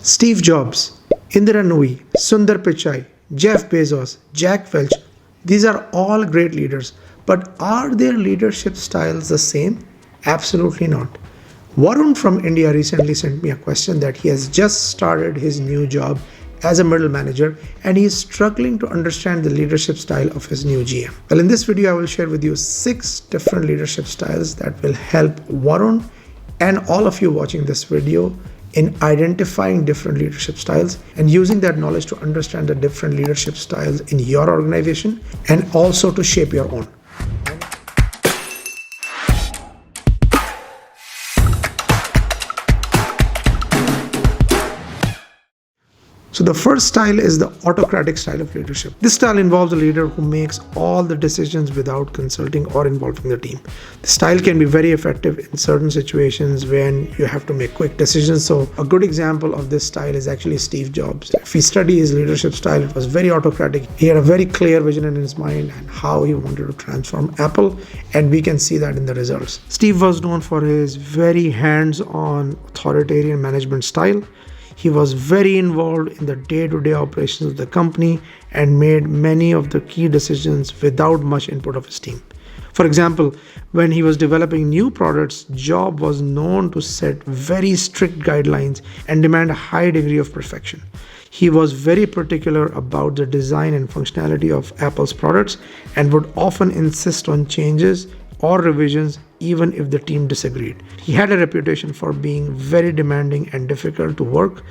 Steve Jobs, Indra Nooyi, Sundar Pichai, Jeff Bezos, Jack Welch, these are all great leaders. But are their leadership styles the same? Absolutely not. Varun from India recently sent me a question that he has just started his new job as a middle manager and he is struggling to understand the leadership style of his new GM. Well, in this video, I will share with you 6 different leadership styles that will help Varun and all of you watching this video in identifying different leadership styles and using that knowledge to understand the different leadership styles in your organization and also to shape your own. So the first style is the autocratic style of leadership. This style involves a leader who makes all the decisions without consulting or involving the team. The style can be very effective in certain situations when you have to make quick decisions. So a good example of this style is actually Steve Jobs. If we study his leadership style, it was very autocratic. He had a very clear vision in his mind and how he wanted to transform Apple, and we can see that in the results. Steve was known for his very hands-on authoritarian management style. He was very involved in the day-to-day operations of the company and made many of the key decisions without much input of his team. For example, when he was developing new products, Jobs was known to set very strict guidelines and demand a high degree of perfection. He was very particular about the design and functionality of Apple's products and would often insist on changes or revisions even if the team disagreed. He had a reputation for being very demanding and difficult to work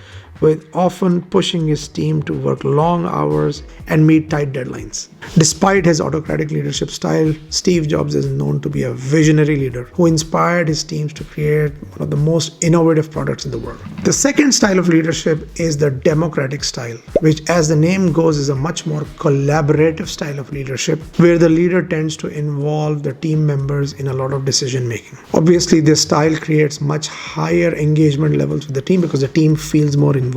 with, often pushing his team to work long hours and meet tight deadlines. Despite his autocratic leadership style, Steve Jobs is known to be a visionary leader who inspired his teams to create one of the most innovative products in the world. The second style of leadership is the democratic style, which, as the name goes, is a much more collaborative style of leadership where the leader tends to involve the team members in a lot of decision making. Obviously, this style creates much higher engagement levels with the team because the team feels more involved.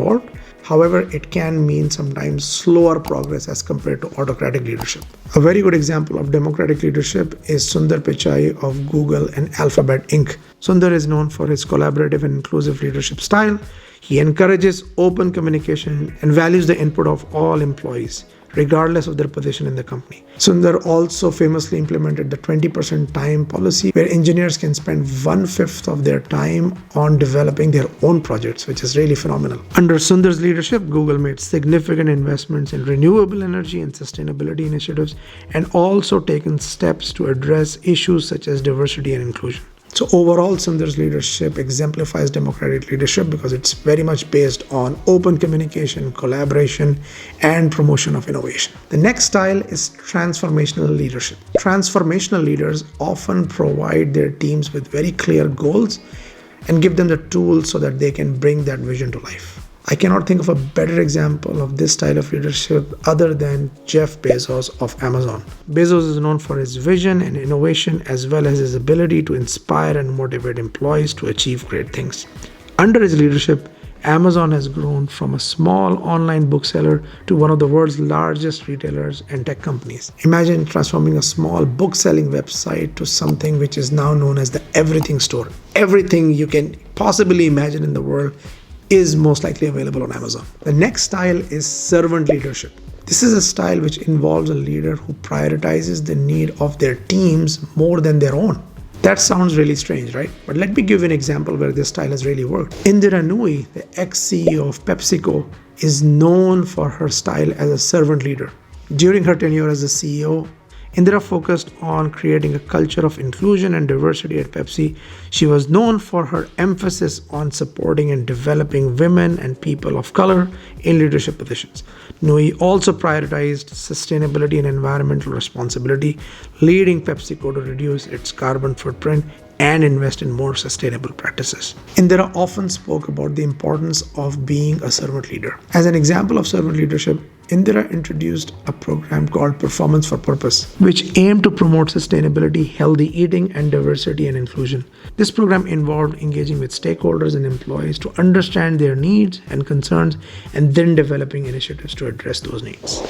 However, it can mean sometimes slower progress as compared to autocratic leadership. A very good example of democratic leadership is Sundar Pichai of Google and Alphabet Inc. Sundar is known for his collaborative and inclusive leadership style. He encourages open communication and values the input of all employees, regardless of their position in the company. Sundar also famously implemented the 20% time policy, where engineers can spend 1/5 of their time on developing their own projects, which is really phenomenal. Under Sundar's leadership, Google made significant investments in renewable energy and sustainability initiatives, and also taken steps to address issues such as diversity and inclusion. So overall, Sundar's leadership exemplifies democratic leadership because it's very much based on open communication, collaboration, and promotion of innovation. The next style is transformational leadership. Transformational leaders often provide their teams with very clear goals and give them the tools so that they can bring that vision to life. I cannot think of a better example of this style of leadership other than Jeff Bezos of Amazon. Bezos is known for his vision and innovation as well as his ability to inspire and motivate employees to achieve great things. Under his leadership, Amazon has grown from a small online bookseller to one of the world's largest retailers and tech companies. Imagine transforming a small book-selling website to something which is now known as the everything store. Everything you can possibly imagine in the world is most likely available on Amazon. The next style is servant leadership. This is a style which involves a leader who prioritizes the need of their teams more than their own. That sounds really strange, right? But let me give you an example where this style has really worked. Indra Nooyi, the ex-CEO of PepsiCo, is known for her style as a servant leader. During her tenure as the CEO, Indra focused on creating a culture of inclusion and diversity at Pepsi. She was known for her emphasis on supporting and developing women and people of color in leadership positions. Nooyi also prioritized sustainability and environmental responsibility, leading PepsiCo to reduce its carbon footprint and invest in more sustainable practices. Indra often spoke about the importance of being a servant leader. As an example of servant leadership, Indra introduced a program called Performance for Purpose, which aimed to promote sustainability, healthy eating, and diversity and inclusion. This program involved engaging with stakeholders and employees to understand their needs and concerns, and then developing initiatives to address those needs.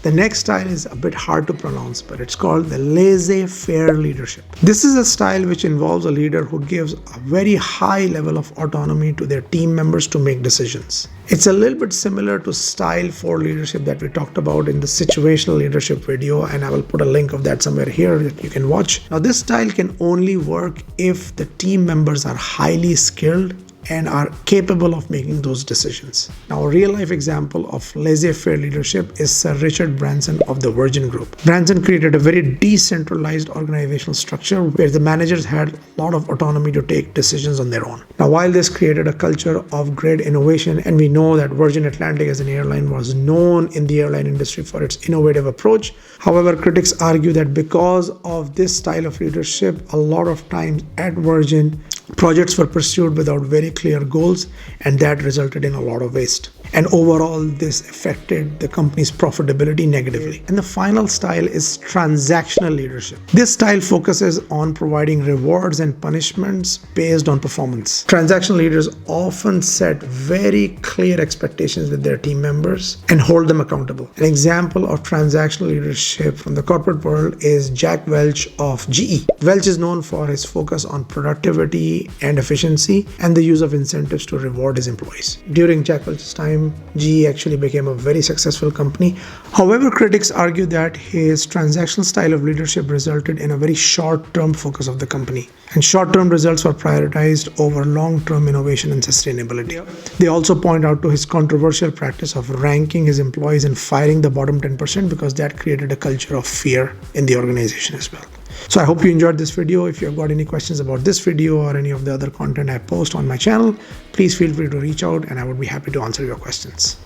The next style is a bit hard to pronounce, but it's called the Laissez-faire Leadership. This is a style which involves a leader who gives a very high level of autonomy to their team members to make decisions. It's a little bit similar to style 4 leadership that we talked about in the situational leadership video, and I will put a link of that somewhere here that you can watch. Now, this style can only work if the team members are highly skilled and are capable of making those decisions. Now, a real-life example of laissez-faire leadership is Sir Richard Branson of the Virgin Group. Branson created a very decentralized organizational structure where the managers had a lot of autonomy to take decisions on their own. Now, while this created a culture of great innovation, and we know that Virgin Atlantic as an airline was known in the airline industry for its innovative approach, however, critics argue that because of this style of leadership, a lot of times at Virgin, projects were pursued without very clear goals, and that resulted in a lot of waste. And overall, this affected the company's profitability negatively. And the final style is transactional leadership. This style focuses on providing rewards and punishments based on performance. Transactional leaders often set very clear expectations with their team members and hold them accountable. An example of transactional leadership from the corporate world is Jack Welch of GE. Welch is known for his focus on productivity and efficiency and the use of incentives to reward his employees. During Jack Welch's time, GE actually became a very successful company. However, critics argue that his transactional style of leadership resulted in a very short-term focus of the company, and short-term results were prioritized over long-term innovation and sustainability. They also point out to his controversial practice of ranking his employees and firing the bottom 10% because that created a culture of fear in the organization as well. So I hope you enjoyed this video. If you've got any questions about this video or any of the other content I post on my channel, please feel free to reach out and I would be happy to answer your questions.